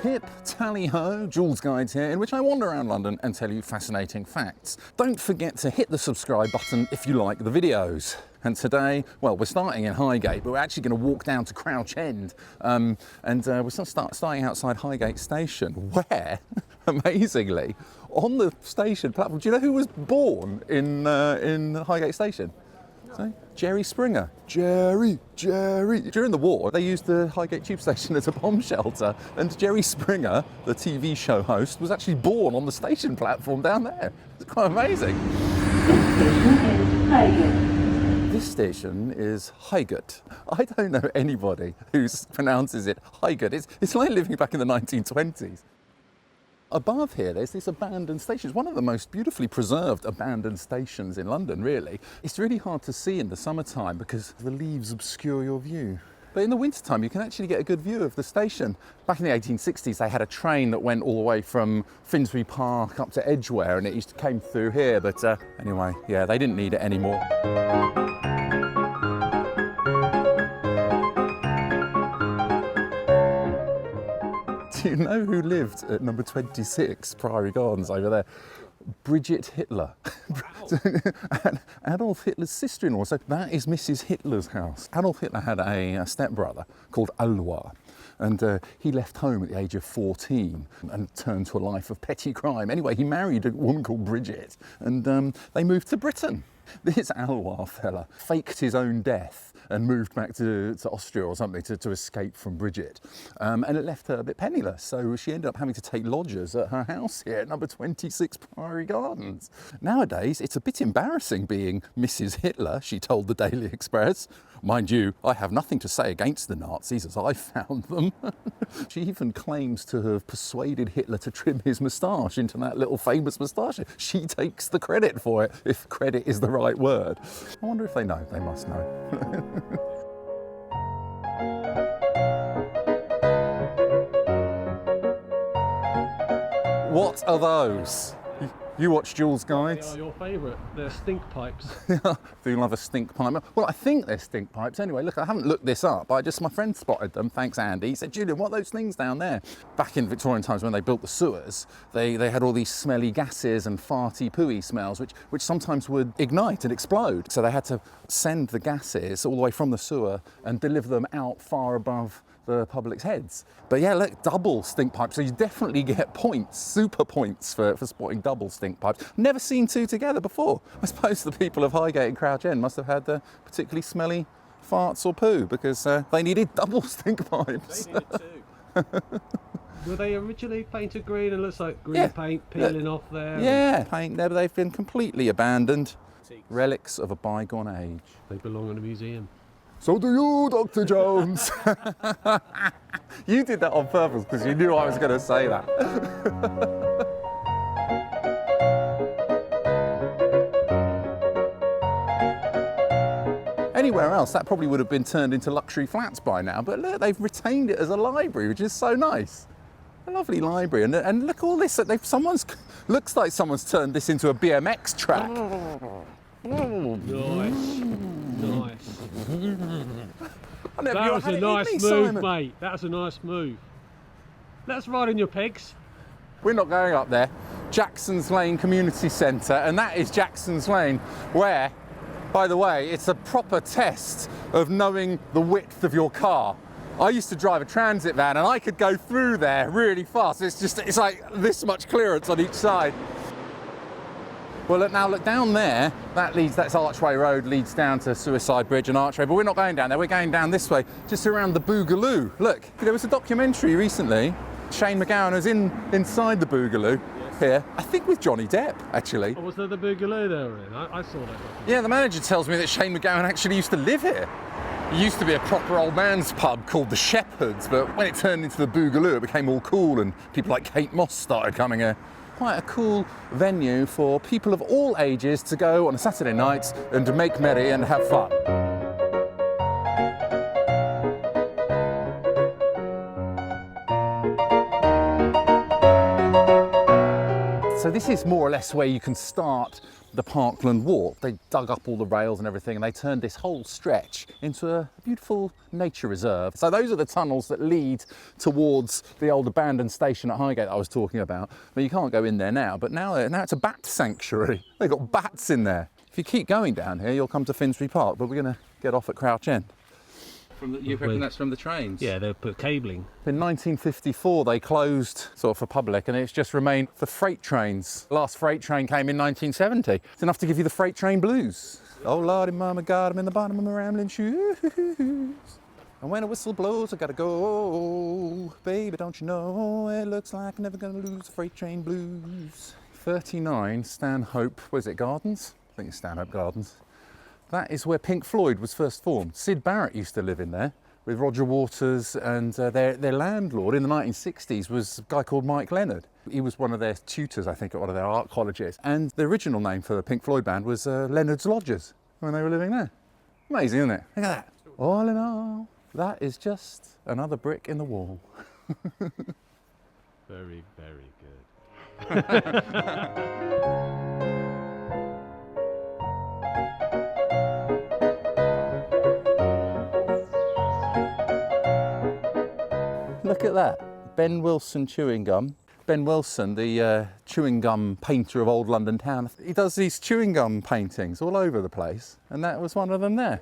Pip, tally-ho, Joolz Guides here, in which I wander around London and tell you fascinating facts. Don't forget to hit the subscribe button if you like the videos. And today, well, we're starting in Highgate, but we're actually going to walk down to Crouch End. We're starting outside Highgate Station, where, amazingly, on the station platform, do you know who was born in Highgate Station? So, Jerry Springer. Jerry. During the war, they used the Highgate tube station as a bomb shelter, and Jerry Springer, the TV show host, was actually born on the station platform down there. It's quite amazing. This station is Highgate. I don't know anybody who pronounces it Highgate. It's like living back in the 1920s. Above here, there's this abandoned station. It's one of the most beautifully preserved abandoned stations in London, really. It's really hard to see in the summertime because the leaves obscure your view. But in the wintertime, you can actually get a good view of the station. Back in the 1860s, they had a train that went all the way from Finsbury Park up to Edgware, and it came through here. But anyway, yeah, they didn't need it anymore. Do you know who lived at number 26, Priory Gardens over there? Bridget Hitler. Wow. Adolf Hitler's sister-in-law. So that is Mrs. Hitler's house. Adolf Hitler had a stepbrother called Alois, and he left home at the age of 14 and turned to a life of petty crime. Anyway, he married a woman called Bridget, and they moved to Britain. This Alois fella faked his own death and moved back to Austria or something to escape from Bridget. And it left her a bit penniless, so she ended up having to take lodgers at her house here at number 26 Priory Gardens. Nowadays, it's a bit embarrassing being Mrs. Hitler, she told the Daily Express. Mind you, I have nothing to say against the Nazis as I found them. She even claims to have persuaded Hitler to trim his moustache into that little famous moustache. She takes the credit for it, if credit is the right word. I wonder if they know. They must know. What are those? You watch Joolz Guides? They are your favourite. They're stink pipes. Do you love a stink pipe? Well, I think they're stink pipes. Anyway, look, I haven't looked this up. My friend spotted them, thanks Andy. He said, Julian, what are those things down there? Back in Victorian times when they built the sewers, they had all these smelly gases and farty, pooey smells, which sometimes would ignite and explode. So they had to send the gases all the way from the sewer and deliver them out far above the public's heads. But yeah, look, double stink pipes. So you definitely get points, super points for spotting double stink pipes. Never seen two together before. I suppose the people of Highgate and Crouch End must have had particularly smelly farts or poo because they needed double stink pipes. They needed two. Were they originally painted green and looks like green paint peeling off there? Yeah, paint there, but they've been completely abandoned. Relics of a bygone age. They belong in a museum. So do you, Dr. Jones. You did that on purpose because you knew I was going to say that. Anywhere else, that probably would have been turned into luxury flats by now, but look, they've retained it as a library, which is so nice. A lovely library, and look all this, looks like someone's turned this into a BMX track. Nice. That was a nice move, mate. That was a nice move. Let's ride on your pegs. We're not going up there. Jackson's Lane Community Centre, and that is Jackson's Lane, where, by the way, it's a proper test of knowing the width of your car. I used to drive a transit van, and I could go through there really fast. It's like this much clearance on each side. Well, look down there, that's Archway Road, leads down to Suicide Bridge and Archway, but we're not going down there, we're going down this way, just around the Boogaloo. Look, there was a documentary recently, Shane McGowan was inside the Boogaloo here, I think with Johnny Depp, actually. Oh, was there the Boogaloo there? I saw that. Yeah, the manager tells me that Shane McGowan actually used to live here. It used to be a proper old man's pub called the Shepherds, but when it turned into the Boogaloo, it became all cool and people like Kate Moss started coming here. Quite a cool venue for people of all ages to go on a Saturday night and to make merry and have fun. So this is more or less where you can start the Parkland Walk. They dug up all the rails and everything, and they turned this whole stretch into a beautiful nature reserve. So those are the tunnels that lead towards the old abandoned station at Highgate that I was talking about. But you can't go in there now, but now it's a bat sanctuary. They've got bats in there. If you keep going down here, you'll come to Finsbury Park, but we're going to get off at Crouch End. You reckon that's from the trains? Yeah, they put cabling. In 1954 they closed sort of for public, and it's just remained for freight trains. The last freight train came in 1970. It's enough to give you the freight train blues. Oh Lordy Mama got 'em in the bottom of my rambling shoes. And when a whistle blows I gotta go. Baby, don't you know it looks like I'm never gonna lose the freight train blues. 39 Stanhope, what is it, Gardens? I think it's Stanhope Gardens. That is where Pink Floyd was first formed. Syd Barrett used to live in there with Roger Waters, and their landlord in the 1960s was a guy called Mike Leonard. He was one of their tutors, I think, at one of their art colleges. And the original name for the Pink Floyd band was Leonard's Lodgers when they were living there. Amazing, isn't it? Look at that. All in all, that is just another brick in the wall. Very, very good. Look at that, Ben Wilson chewing gum. Ben Wilson, the chewing gum painter of old London town, he does these chewing gum paintings all over the place, and that was one of them there.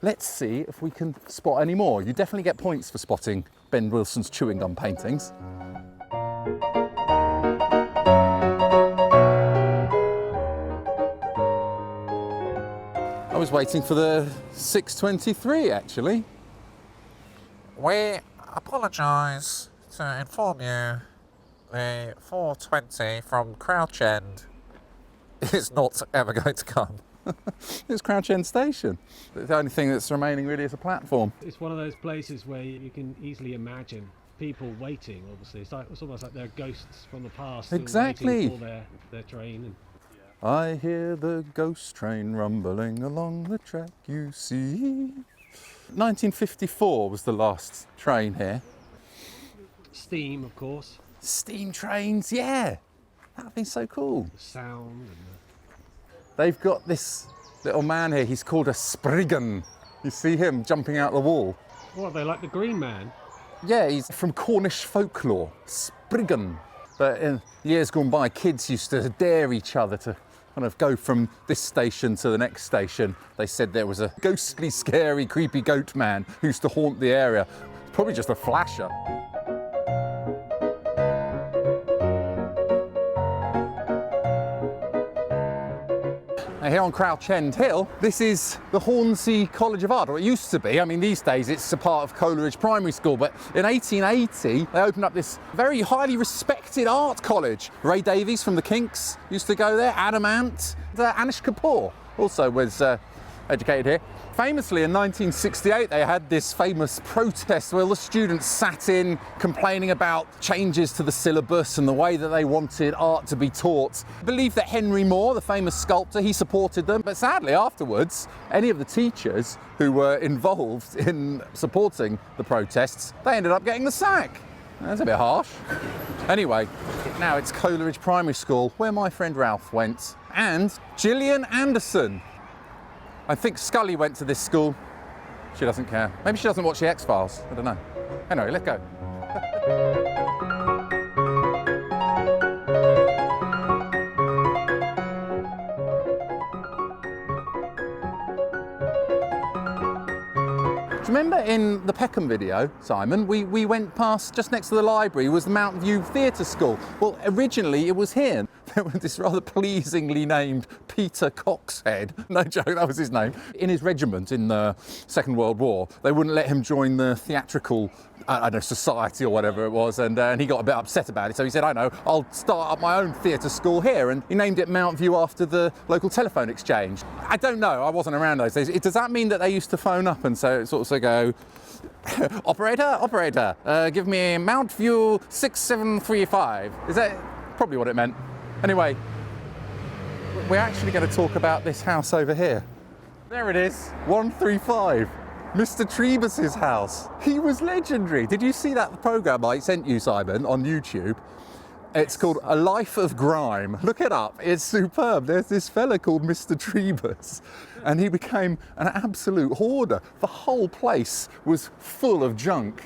Let's see if we can spot any more. You definitely get points for spotting Ben Wilson's chewing gum paintings. I was waiting for the 6:23 actually. We apologise to inform you the 4:20 from Crouch End is not ever going to come. It's Crouch End Station. The only thing that's remaining really is a platform. It's one of those places where you can easily imagine people waiting, obviously. It's almost like they're ghosts from the past. Still Exactly. waiting for their train. And I hear the ghost train rumbling along the track you see. 1954 was the last train here. steam, of course. Steam trains, yeah. That'd be so cool. The sound and They've got this little man here, he's called a Spriggan. You see him jumping out the wall? what, they like the Green Man? Yeah, he's from Cornish folklore, Spriggan. But in years gone by, kids used to dare each other to kind of go from this station to the next station. They said there was a ghostly, scary, creepy goat man who used to haunt the area. Probably just a flasher. Now here on Crouch End Hill, this is the Hornsey College of Art, or it used to be. I mean, these days it's a part of Coleridge Primary School, but in 1880 they opened up this very highly respected art college. Ray Davies from the Kinks used to go there, Adam Ant, Anish Kapoor also was educated here. Famously in 1968 they had this famous protest where the students sat in complaining about changes to the syllabus and the way that they wanted art to be taught. I believe that Henry Moore, the famous sculptor, he supported them, but sadly afterwards any of the teachers who were involved in supporting the protests, they ended up getting the sack. That's a bit harsh. Anyway, now it's Coleridge Primary School where my friend Ralph went, and Gillian Anderson. I think Scully went to this school. She doesn't care. Maybe she doesn't watch the X-Files. I don't know. Anyway, let's go. Do you remember in the Peckham video, Simon, we went past, just next to the library, was the Mountain View Theatre School. Well, originally it was here. There was this rather pleasingly named Peter Coxhead, no joke, that was his name. In his regiment in the Second World War, they wouldn't let him join the theatrical, I don't know, society or whatever it was, and he got a bit upset about it. So he said, I know, I'll start up my own theatre school here, and he named it Mount View after the local telephone exchange. I don't know, I wasn't around those days. Does that mean that they used to phone up and so sort of go, operator, give me Mount View 6735? Is that probably what it meant? Anyway, we're actually going to talk about this house over here. There it is, 135. Mr. Trebus's house. He was legendary. Did you see that programme I sent you, Simon, on YouTube? It's called A Life of Grime. Look it up. It's superb. There's this fella called Mr. Trebus, and he became an absolute hoarder. The whole place was full of junk.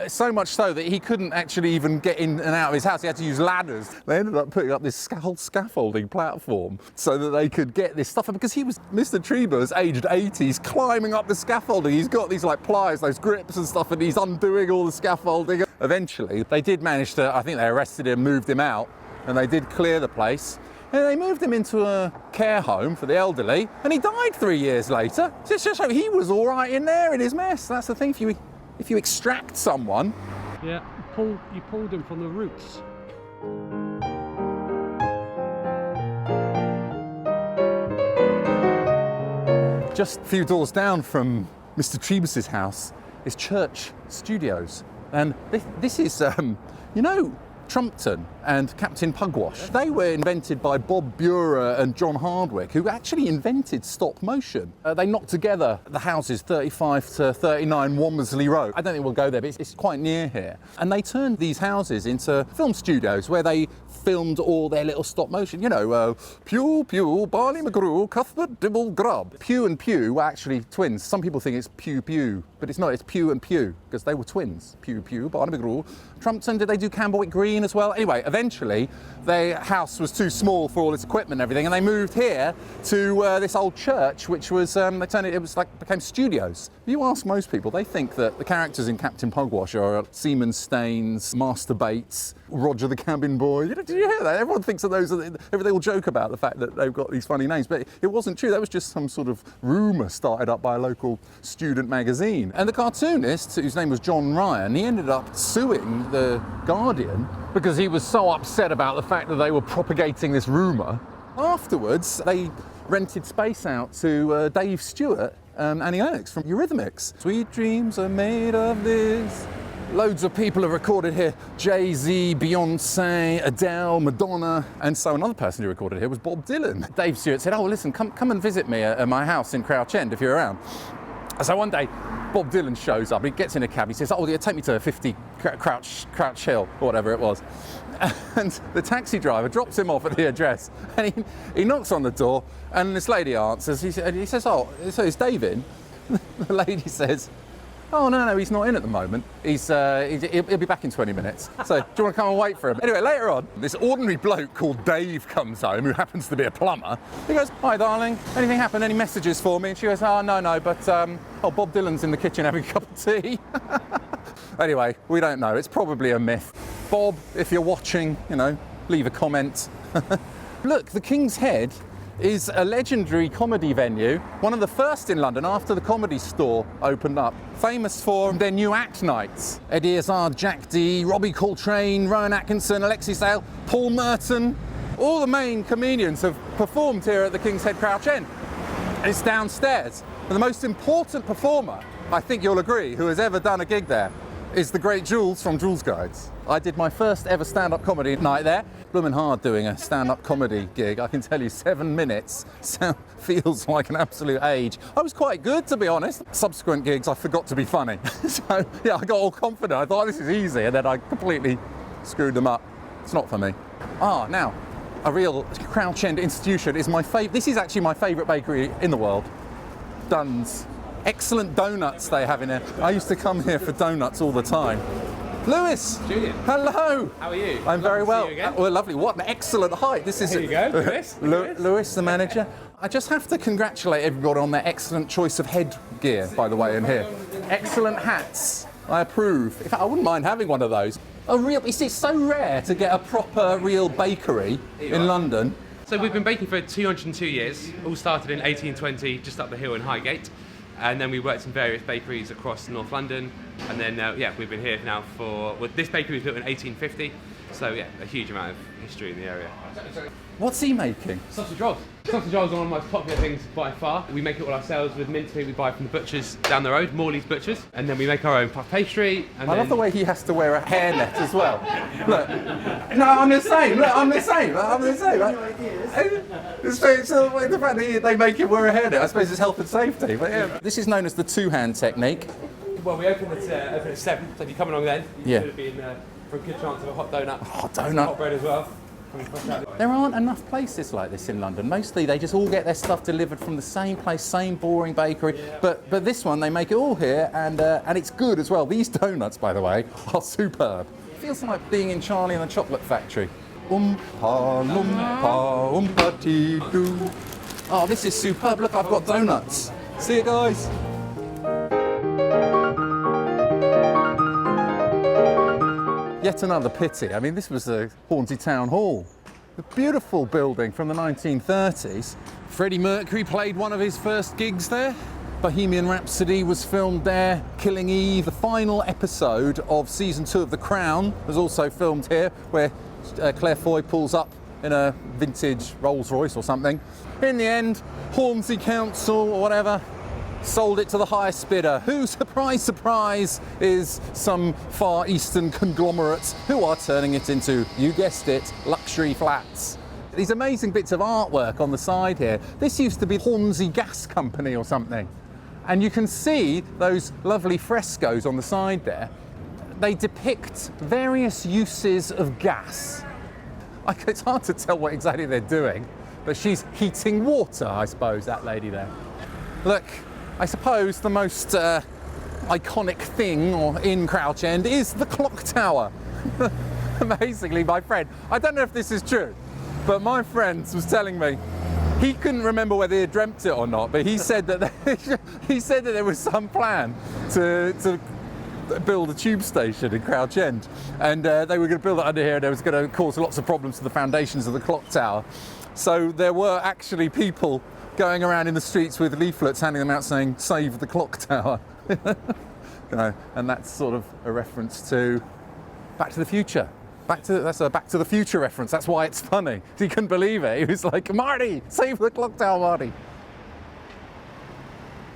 So much so that he couldn't actually even get in and out of his house. He had to use ladders. They ended up putting up this whole scaffolding platform so that they could get this stuff. Because he was, Mr. Trebus, aged 80, he's climbing up the scaffolding. He's got these like pliers, those grips and stuff, and he's undoing all the scaffolding. Eventually, they did manage to, I think they arrested him, moved him out, and they did clear the place. And they moved him into a care home for the elderly, and he died 3 years later. Just to show he was all right in there in his mess. That's the thing. If you extract someone... Yeah, you pulled him from the roots. Just a few doors down from Mr. Trebus's house is Church Studios. And this is, you know, Trumpton and Captain Pugwash. They were invented by Bob Burer and John Hardwick, who actually invented stop motion. They knocked together the houses 35 to 39 Womersley Road. I don't think we'll go there, but it's quite near here. And they turned these houses into film studios where they filmed all their little stop motion. You know, Pew, Pew, Barney McGrew, Cuthbert, Dibble, Grub. Pew and Pew were actually twins. Some people think it's Pew, Pew, but it's not. It's Pew and Pew, because they were twins. Pew, Pew, Barney McGrew. Trumpton, did they do Camberwick Green as well? Anyway, eventually, their house was too small for all its equipment and everything, and they moved here to this old church, which was, became studios. If you ask most people, they think that the characters in Captain Pugwash are Seaman Staines, Master Bates, Roger the Cabin Boy. Did you hear that? Everyone thinks of those, they all joke about the fact that they've got these funny names, but it wasn't true. That was just some sort of rumour started up by a local student magazine. And the cartoonist, whose name was John Ryan, he ended up suing the Guardian because he was so upset about the fact that they were propagating this rumour. Afterwards, they rented space out to Dave Stewart and Annie Lennox from Eurythmics. Sweet dreams are made of this. Loads of people have recorded here. Jay-Z, Beyonce, Adele, Madonna. And so another person who recorded here was Bob Dylan. Dave Stewart said, oh, listen, come and visit me at my house in Crouch End if you're around. So one day, Bob Dylan shows up, he gets in a cab, he says, oh, yeah, take me to 50 Crouch Hill, or whatever it was. And the taxi driver drops him off at the address, and he knocks on the door, and this lady answers. He says, oh, so is Dave in? The lady says, oh, no, he's not in at the moment. He'll be back in 20 minutes. So do you want to come and wait for him? Anyway, later on, this ordinary bloke called Dave comes home, who happens to be a plumber. He goes, hi, darling, anything happened? Any messages for me? And she goes, oh, no, but Bob Dylan's in the kitchen having a cup of tea. Anyway, we don't know. It's probably a myth. Bob, if you're watching, leave a comment. Look, the King's Head is a legendary comedy venue, one of the first in London after the Comedy Store opened up, famous for their new act nights. Eddie Izzard, Jack Dee, Robbie Coltrane, Rowan Atkinson, Alexis Sale, Paul Merton. All the main comedians have performed here at the King's Head Crouch End. It's downstairs. And the most important performer, I think you'll agree, who has ever done a gig there, is the great Joolz from Joolz Guides. I did my first ever stand-up comedy night there. Bloomin' hard doing a stand-up comedy gig. I can tell you 7 minutes feels like an absolute age. I was quite good, to be honest. Subsequent gigs, I forgot to be funny. So, yeah, I got all confident. I thought this is easy, and then I completely screwed them up. It's not for me. Now, a real Crouch End institution is my favourite. This is actually my favourite bakery in the world. Dunn's. Excellent donuts they have in here. I used to come here for donuts all the time. Lewis! Julian. Hello! How are you? I'm very well. To see you again. Well, lovely. What an excellent height. This is Here you go, Lewis. Lewis, the manager. I just have to congratulate everybody on their excellent choice of headgear, by the way, in here. Excellent hats. I approve. In fact, I wouldn't mind having one of those. It's so rare to get a proper, real bakery in London. So we've been baking for 202 years. All started in 1820, just up the hill in Highgate. And then we worked in various bakeries across North London. And then, we've been here now this bakery was built in 1850. So, a huge amount of history in the area. What's he making? Sausage rolls. Sausage rolls are one of the most popular things by far. We make it all ourselves with mincemeat we buy from the butchers down the road, Morley's Butchers. And then we make our own puff pastry. And I love the way he has to wear a hairnet as well. Look. No, I'm the same. Look, I'm the same. It's the fact that they make him wear a hairnet. I suppose it's health and safety. But yeah. This is known as the two-hand technique. Well, we open at 7, so if you come along then, you Yeah. could be in for a good chance of a hot donut. Hot Some donut. hot bread as well. There aren't enough places like this in London. Mostly they just all get their stuff delivered from the same place, same boring bakery. Yeah. But this one, they make it all here, and it's good as well. These donuts, by the way, are superb. Feels like being in Charlie and the Chocolate Factory. Oompa loompa oompa dee doo. Oh, this is superb. Look, I've got donuts. See you guys. Yet another pity. I mean, this was the Hornsey Town Hall. A beautiful building from the 1930s. Freddie Mercury played one of his first gigs there. Bohemian Rhapsody was filmed there. Killing Eve, the final episode of season 2 of The Crown, was also filmed here, where Claire Foy pulls up in a vintage Rolls Royce or something. In the end, Hornsey Council or whatever sold it to the highest bidder, who, surprise, surprise, is some Far Eastern conglomerate who are turning it into, you guessed it, luxury flats. These amazing bits of artwork on the side here. This used to be Hornsey Gas Company or something. And you can see those lovely frescoes on the side there. They depict various uses of gas. It's hard to tell what exactly they're doing, but she's heating water, I suppose, that lady there. Look, I suppose the most iconic thing in Crouch End is the clock tower. Amazingly, my friend, I don't know if this is true, but my friend was telling me he couldn't remember whether he had dreamt it or not, but he said that there was some plan to build a tube station in Crouch End, and they were going to build it under here, and it was going to cause lots of problems to the foundations of the clock tower. So there were actually people going around in the streets with leaflets, handing them out saying, "Save the clock tower." You know, and that's sort of a reference to Back to the Future. That's a Back to the Future reference. That's why it's funny. He couldn't believe it. He was like, "Marty, save the clock tower, Marty."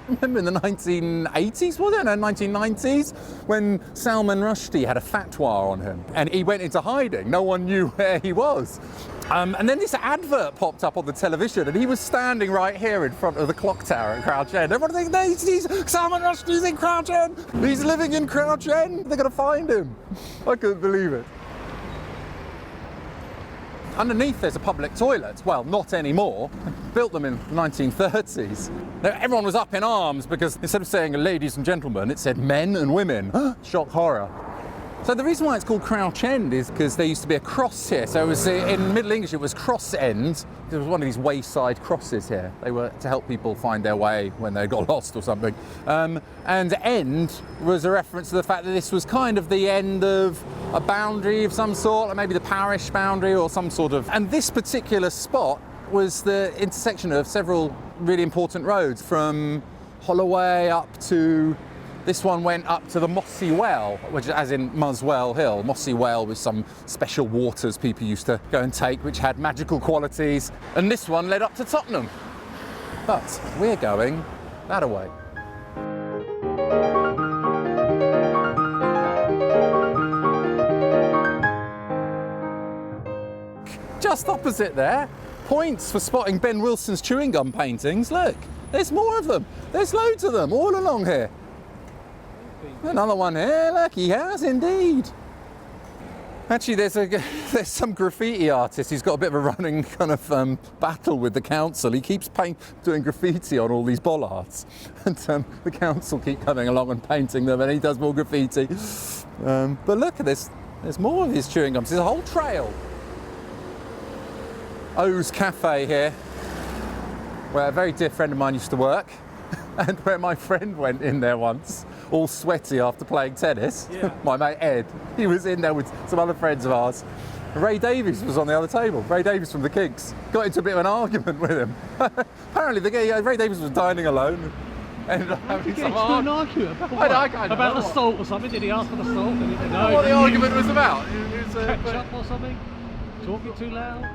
Remember in the 1980s, was it? No, 1990s, when Salman Rushdie had a fatwa on him and he went into hiding. No one knew where he was. And then this advert popped up on the television and he was standing right here in front of the clock tower at Crouch End. Everyone thinks, Salman Rushdie's in Crouch End. He's living in Crouch End. They're going to find him. I couldn't believe it. Underneath there's a public toilet. Well, not anymore. Built them in the 1930s. Now, everyone was up in arms because instead of saying ladies and gentlemen, it said men and women. Shock horror. So the reason why it's called Crouch End is because there used to be a cross here. So it was in Middle English, it was Cross End. There was one of these wayside crosses here. They were to help people find their way when they got lost or something. And end was a reference to the fact that this was kind of the end of a boundary of some sort, or maybe the parish boundary or some sort of... And this particular spot was the intersection of several really important roads, from Holloway up to... This one went up to the Mossy Well, which as in Muswell Hill. Mossy Well with some special waters people used to go and take, which had magical qualities. And this one led up to Tottenham. But we're going that way. Just opposite there, points for spotting Ben Wilson's chewing gum paintings. Look, there's more of them. There's loads of them all along here. Another one here, look, he has indeed. Actually, there's some graffiti artist. He's got a bit of a running kind of battle with the council. He keeps doing graffiti on all these bollards, and the council keep coming along and painting them, and he does more graffiti. But look at this. There's more of these chewing gums. There's a whole trail. O's Cafe here, where a very dear friend of mine used to work, and where my friend went in there once, all sweaty after playing tennis. Yeah. My mate Ed, he was in there with some other friends of ours. Ray Davies was on the other table. Ray Davies from the Kinks. Got into a bit of an argument with him. Apparently Ray Davies was dining alone. Ended up having some argument about the salt or something. Did he ask for the salt? Did he say no? What the argument was about? It was ketchup or something? Talking too loud?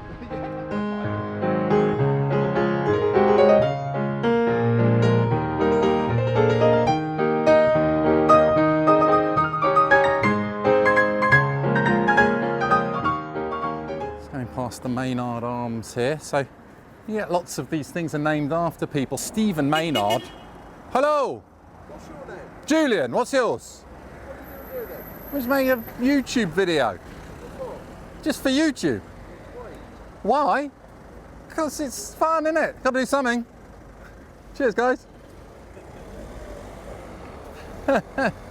Past the Maynard Arms here, so you get lots of these things are named after people. Stephen Maynard. Hello. What's your name? Julian. What's yours? What are you doing here then? was making a YouTube video. Just for YouTube. Why? Because it's fun, isn't it? Got to do something. Cheers, guys.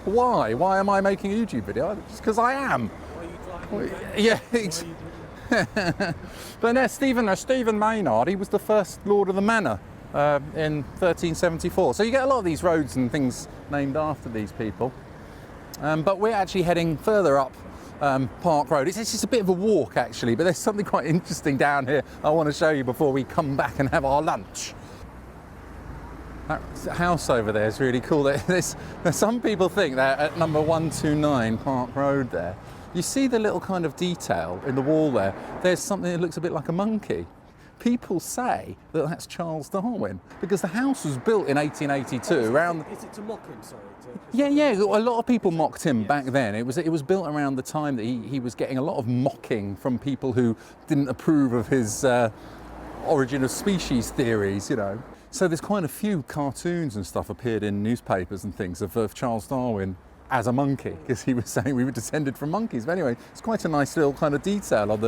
Why? Why am I making a YouTube video? Just because I am. Yeah. But no, Stephen Maynard, he was the first Lord of the Manor in 1374. So you get a lot of these roads and things named after these people. But we're actually heading further up Park Road. It's just a bit of a walk actually, but there's something quite interesting down here I want to show you before we come back and have our lunch. That house over there is really cool. Some people think that at number 129 Park Road there, you see the little kind of detail in the wall there. There's something that looks a bit like a monkey. People say that that's Charles Darwin because the house was built in 1882 around... Is it to mock him, sorry? Yeah. A lot of people mocked him back then. It was built around the time that he was getting a lot of mocking from people who didn't approve of his origin of species theories, you know. So there's quite a few cartoons and stuff appeared in newspapers and things of Charles Darwin as a monkey, because he was saying we were descended from monkeys. But anyway, it's quite a nice little kind of detail on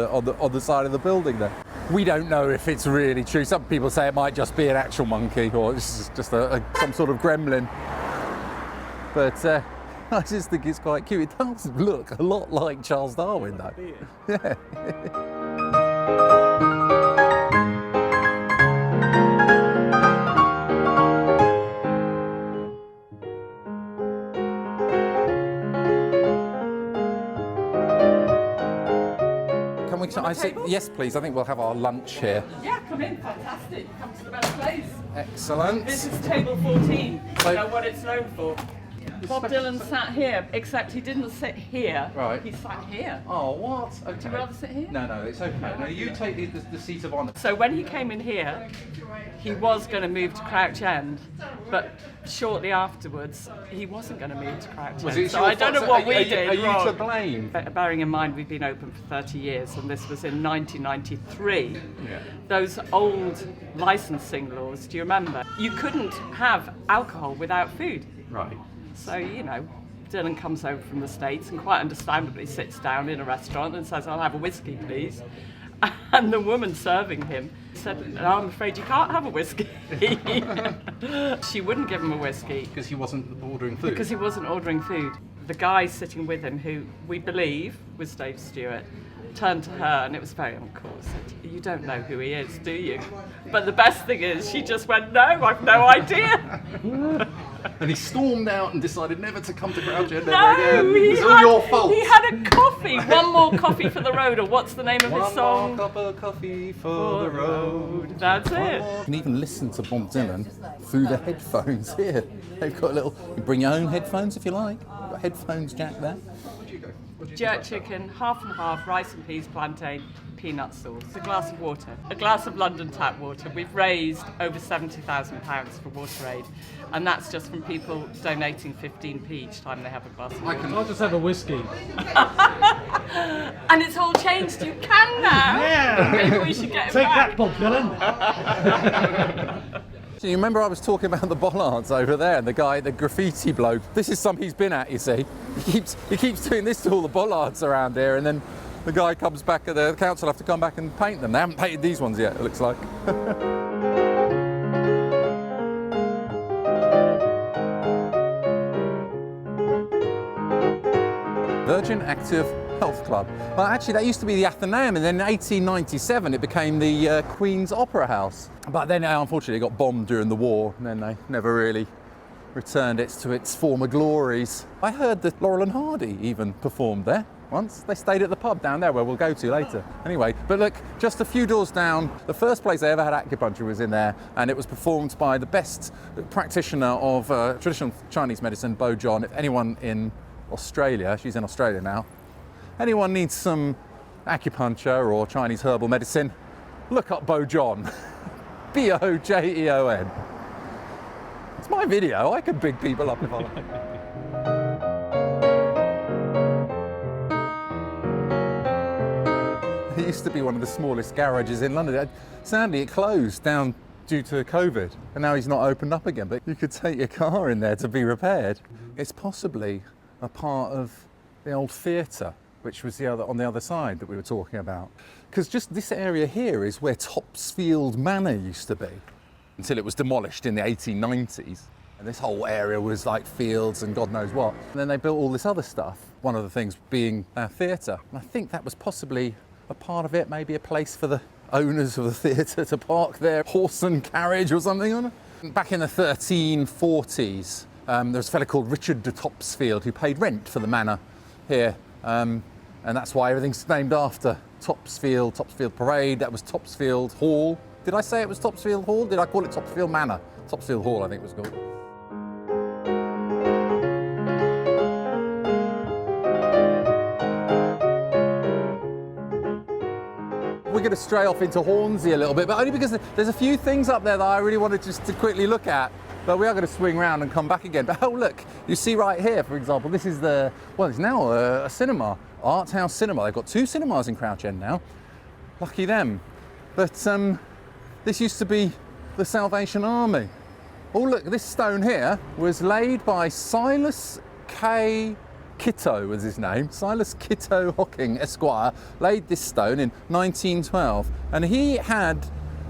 the side of the building there. We don't know if it's really true. Some people say it might just be an actual monkey, or it's just some sort of gremlin. But I just think it's quite cute. It does look a lot like Charles Darwin, though. Yeah. Yes, please. I think we'll have our lunch here. Yeah, come in. Fantastic. Come to the best place. Excellent. This is table 14. You know what it's known for. Bob Dylan sat here, except he didn't sit here. Right. He sat here. Oh, what? Okay. Would you rather sit here? No, it's okay. No, you take the seat of honour. So when he came in here, he was going to move to Crouch End, but shortly afterwards, he wasn't going to move to Crouch End. So I don't know what we did Are you wrong. to blame? Bearing in mind we've been open for 30 years, and this was in 1993. Yeah. Those old licensing laws, do you remember? You couldn't have alcohol without food. Right. So, you know, Dylan comes over from the States and quite understandably sits down in a restaurant and says, "I'll have a whiskey, please." And the woman serving him said, "No, I'm afraid you can't have a whiskey." She wouldn't give him a whiskey. Because he wasn't ordering food? Because he wasn't ordering food. The guy sitting with him, who we believe was Dave Stewart, turned to her, and it was very uncool, said, "You don't know who he is, do you?" But the best thing is, she just went, "No, I've no idea." And he stormed out and decided never to come to Crouch End No, ever again. It was all your fault. He had a coffee. One more coffee for the road, or what's the name of his song? One more cup of coffee for the road. That's it. You can even listen to Bob Dylan through the headphones here. They've got a little, you bring your own headphones if you like. Got headphones jack there. Jerk chicken, half and half, rice and peas, plantain, peanut sauce. A glass of water. A glass of London tap water. We've raised over £70,000 for Water Aid, and that's just from people donating 15p each time they have a glass of water. I'll just have a whiskey. And it's all changed. You can now. Yeah. Maybe we should get it Take back. that, Bob Dylan. So you remember I was talking about the bollards over there and the guy, the graffiti bloke. This is some he's been at, you see. He keeps doing this to all the bollards around here, and then the guy comes back, the council have to come back and paint them. They haven't painted these ones yet, it looks like. Virgin Active Health Club. Well, actually, that used to be the Athenaeum, and then in 1897 it became the Queen's Opera House. But then, unfortunately, it got bombed during the war, and then they never really returned it to its former glories. I heard that Laurel and Hardy even performed there once. They stayed at the pub down there, where we'll go to later. Anyway, but look, just a few doors down, the first place they ever had acupuncture was in there, and it was performed by the best practitioner of traditional Chinese medicine, Bo John. If anyone in Australia, she's in Australia now, anyone needs some acupuncture or Chinese herbal medicine, look up Bo John. Bojeon. It's my video, I can big people up if I like. It used to be one of the smallest garages in London. Sadly, it closed down due to COVID, and now he's not opened up again, but you could take your car in there to be repaired. It's possibly a part of the old theatre, which was on the other side that we were talking about. Because just this area here is where Topsfield Manor used to be, until it was demolished in the 1890s. And this whole area was like fields and God knows what. And then they built all this other stuff, one of the things being our theatre. And I think that was possibly a part of it, maybe a place for the owners of the theatre to park their horse and carriage or something on it. Back in the 1340s, there was a fellow called Richard de Topsfield who paid rent for the manor here. And that's why everything's named after Topsfield, Topsfield Parade. That was Topsfield Hall. Did I say it was Topsfield Hall? Did I call it Topsfield Manor? Topsfield Hall, I think it was called. We're going to stray off into Hornsey a little bit, but only because there's a few things up there that I really wanted just to quickly look at. But we are going to swing round and come back again. But oh look, you see right here, for example, this is it's now a cinema, Art House Cinema. They've got 2 cinemas in Crouch End now. Lucky them. But this used to be the Salvation Army. Oh look, this stone here was laid by Silas K. Kitto was his name. Silas Kitto Hocking, Esquire, laid this stone in 1912. And he had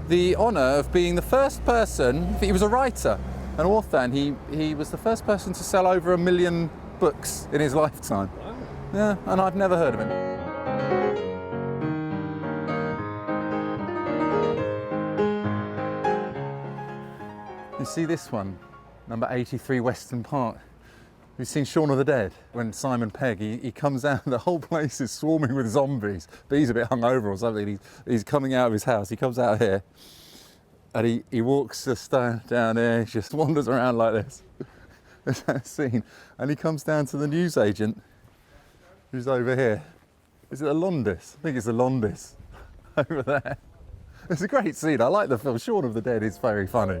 the honour of being the first person, he was a writer, an author, and he was the first person to sell over 1 million books in his lifetime. Wow. Yeah, and I've never heard of him. You see this one, number 83 Weston Park. You've seen Shaun of the Dead? When Simon Pegg, he comes out, the whole place is swarming with zombies, but he's a bit hungover or something. He's coming out of his house, he comes out here, and he walks just down here, he just wanders around like this. There's that scene. And he comes down to the newsagent, who's over here. Is it a Londis? I think it's a Londis, over there. It's a great scene, I like the film. Shaun of the Dead is very funny.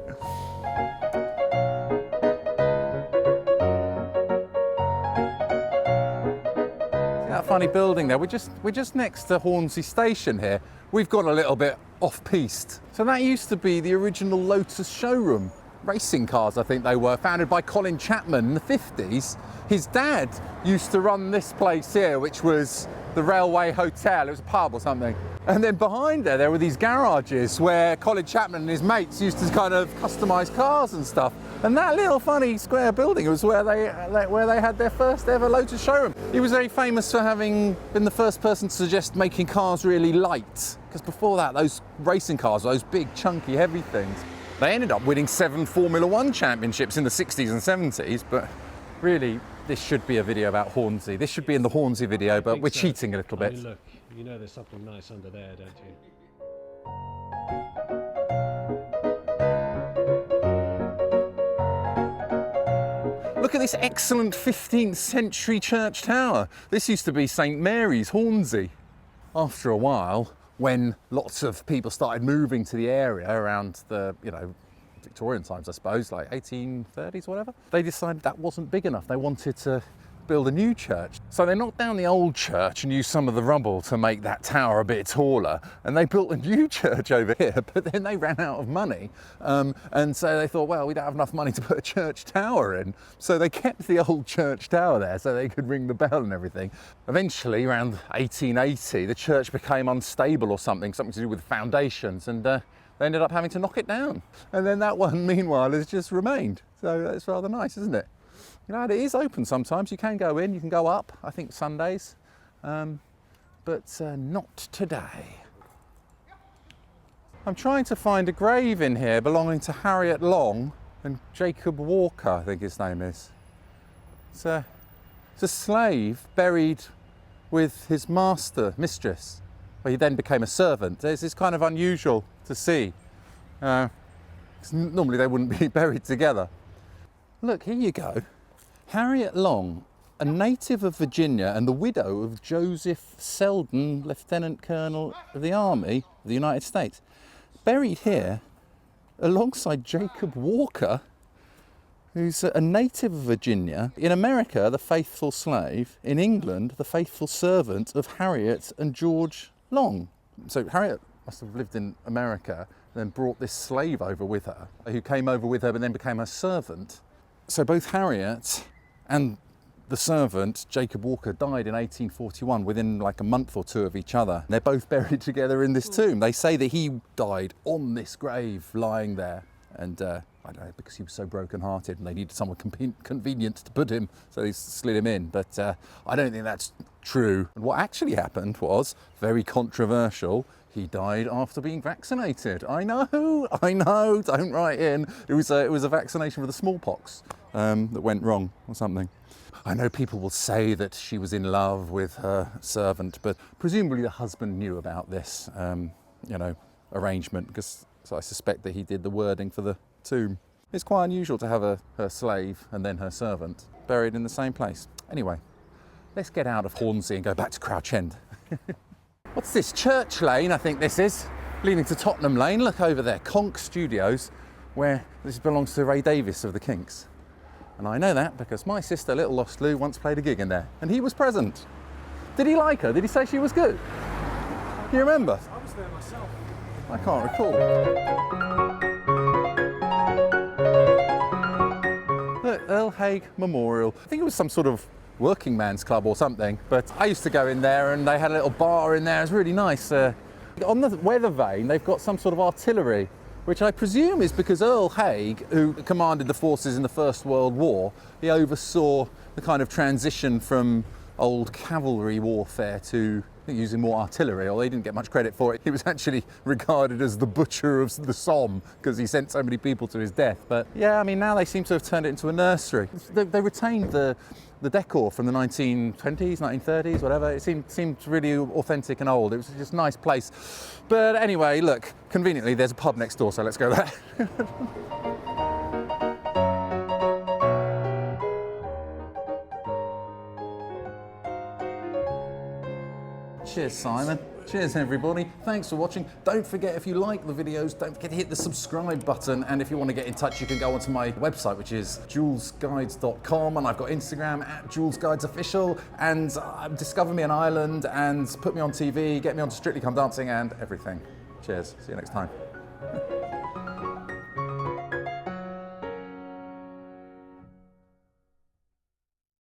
Funny building there. We're just next to Hornsey Station here. We've gone a little bit off-piste. So that used to be the original Lotus showroom. Racing cars, I think they were, founded by Colin Chapman in the 50s. His dad used to run this place here, which was the Railway Hotel. It was a pub or something. And then behind there were these garages where Colin Chapman and his mates used to kind of customise cars and stuff. And that little funny square building was where they had their first ever Lotus showroom. He was very famous for having been the first person to suggest making cars really light. Because before that, those racing cars were those big, chunky, heavy things. They ended up winning 7 Formula One championships in the 60s and 70s, but really, this should be a video about Hornsey. This should be in the Hornsey video, but we're cheating a little bit. I mean, look, you know there's something nice under there, don't you? Look at this excellent 15th century church tower. This used to be St Mary's, Hornsey. After a while, when lots of people started moving to the area around the, Victorian times, I suppose, like 1830s, whatever, they decided that wasn't big enough. They wanted to build a new church. So they knocked down the old church and used some of the rubble to make that tower a bit taller. And they built a new church over here, but then they ran out of money. And so they thought, well, we don't have enough money to put a church tower in. So they kept the old church tower there so they could ring the bell and everything. Eventually, around 1880, the church became unstable or something to do with foundations. And they ended up having to knock it down. And then that one, meanwhile, has just remained. So that's rather nice, isn't it? It is open sometimes. You can go in, you can go up, I think Sundays, but not today. I'm trying to find a grave in here belonging to Harriet Long and Jacob Walker, I think his name is. It's a slave buried with his mistress. Well, he then became a servant. It's kind of unusual to see. 'Cause normally they wouldn't be buried together. Look, here you go. Harriet Long, a native of Virginia and the widow of Joseph Selden, Lieutenant Colonel of the Army of the United States, buried here alongside Jacob Walker, who's a native of Virginia. In America, the faithful slave. In England, the faithful servant of Harriet and George Long. So Harriet must have lived in America and then brought this slave over with her, who came over with her but then became her servant. So both Harriet and The servant, Jacob Walker, died in 1841 within like a month or two of each other. They're both buried together in this tomb. They say that he died on this grave lying there. And I don't know, because he was so broken-hearted and they needed someone convenient to put him, so they slid him in. But I don't think that's true. And what actually happened was very controversial. He died after being vaccinated. I know, don't write in. It was a vaccination for the smallpox that went wrong or something. I know people will say that she was in love with her servant, but presumably the husband knew about this, arrangement, because so I suspect that he did the wording for the tomb. It's quite unusual to have her slave and then her servant buried in the same place. Anyway, let's get out of Hornsey and go back to Crouch End. What's this? Church Lane, I think this is, leading to Tottenham Lane. Look over there, Conk Studios, where this belongs to Ray Davies of the Kinks. And I know that because my sister, Little Lost Lou, once played a gig in there, and he was present. Did he like her? Did he say she was good? Do you remember? I was there myself. I can't recall. Look, Earl Haig Memorial. I think it was some sort of working man's club or something, but I used to go in there and they had a little bar in there. It was really nice. On the weather vane, they've got some sort of artillery, which I presume is because Earl Haig, who commanded the forces in the First World War, he oversaw the kind of transition from old cavalry warfare to using more artillery, although he didn't get much credit for it. He was actually regarded as the butcher of the Somme because he sent so many people to his death. But yeah, I mean, now they seem to have turned it into a nursery. They retained the decor from the 1920s, 1930s, whatever. It seemed really authentic and old. It was just a nice place. But anyway, look, conveniently there's a pub next door, so let's go there. Cheers, Simon. Cheers, everybody. Thanks for watching. Don't forget, if you like the videos, don't forget to hit the subscribe button. And if you want to get in touch, you can go onto my website, which is joolzguides.com. And I've got Instagram at Joolz Guides Official. And discover me an island and put me on TV, get me on to Strictly Come Dancing and everything. Cheers. See you next time.